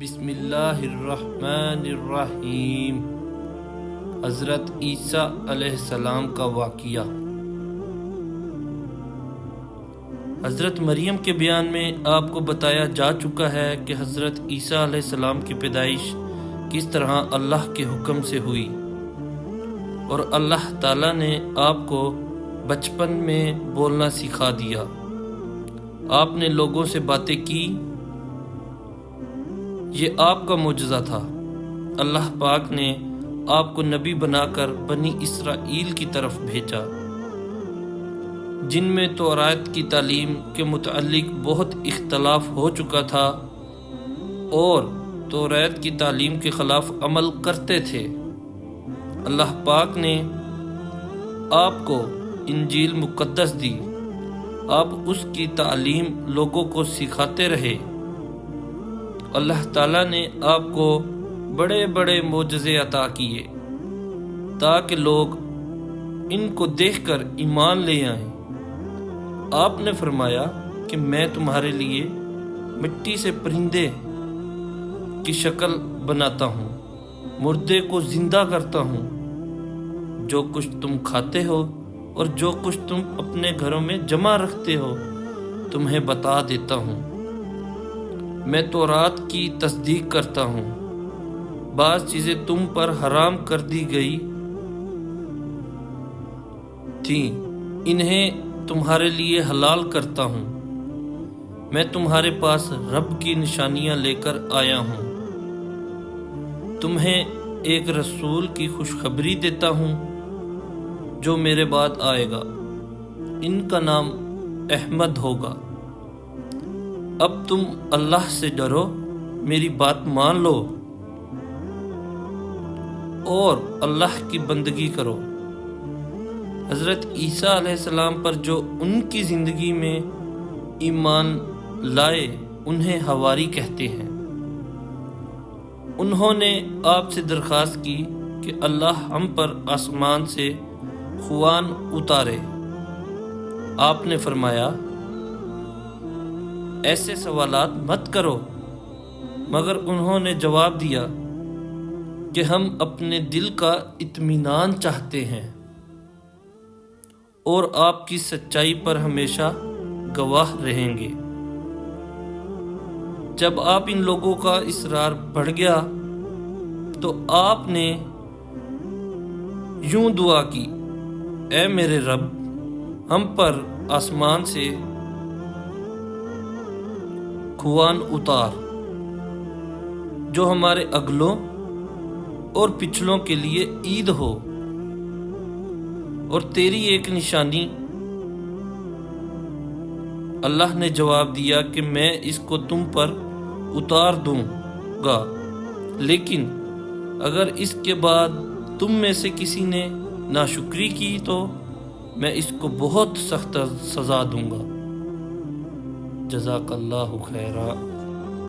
بسم اللہ الرحمن الرحیم۔ حضرت عیسیٰ علیہ السلام کا واقعہ۔ حضرت مریم کے بیان میں آپ کو بتایا جا چکا ہے کہ حضرت عیسیٰ علیہ السلام کی پیدائش کس طرح اللہ کے حکم سے ہوئی، اور اللہ تعالیٰ نے آپ کو بچپن میں بولنا سکھا دیا۔ آپ نے لوگوں سے باتیں کی، یہ آپ کا معجزہ تھا۔ اللہ پاک نے آپ کو نبی بنا کر بنی اسرائیل کی طرف بھیجا، جن میں تورات کی تعلیم کے متعلق بہت اختلاف ہو چکا تھا اور تورات کی تعلیم کے خلاف عمل کرتے تھے۔ اللہ پاک نے آپ کو انجیل مقدس دی، آپ اس کی تعلیم لوگوں کو سکھاتے رہے۔ اللہ تعالیٰ نے آپ کو بڑے بڑے معجزے عطا کیے تاکہ لوگ ان کو دیکھ کر ایمان لے آئیں۔ آپ نے فرمایا کہ میں تمہارے لیے مٹی سے پرندے کی شکل بناتا ہوں، مردے کو زندہ کرتا ہوں، جو کچھ تم کھاتے ہو اور جو کچھ تم اپنے گھروں میں جمع رکھتے ہو تمہیں بتا دیتا ہوں۔ میں تورات کی تصدیق کرتا ہوں، بعض چیزیں تم پر حرام کر دی گئی تھیں، انہیں تمہارے لیے حلال کرتا ہوں۔ میں تمہارے پاس رب کی نشانیاں لے کر آیا ہوں، تمہیں ایک رسول کی خوشخبری دیتا ہوں جو میرے بعد آئے گا، ان کا نام احمد ہوگا۔ اب تم اللہ سے ڈرو، میری بات مان لو اور اللہ کی بندگی کرو۔ حضرت عیسیٰ علیہ السلام پر جو ان کی زندگی میں ایمان لائے انہیں حواری کہتے ہیں۔ انہوں نے آپ سے درخواست کی کہ اللہ ہم پر آسمان سے خوان اتارے۔ آپ نے فرمایا ایسے سوالات مت کرو، مگر انہوں نے جواب دیا کہ ہم اپنے دل کا اطمینان چاہتے ہیں اور آپ کی سچائی پر ہمیشہ گواہ رہیں گے۔ جب آپ ان لوگوں کا اصرار بڑھ گیا تو آپ نے یوں دعا کی، اے میرے رب، ہم پر آسمان سے خوان اتار جو ہمارے اگلوں اور پچھلوں کے لیے عید ہو، اور تیری ایک نشانی۔ اللہ نے جواب دیا کہ میں اس کو تم پر اتار دوں گا، لیکن اگر اس کے بعد تم میں سے کسی نے ناشکری کی تو میں اس کو بہت سخت سزا دوں گا۔ جزاک اللہ خیرا۔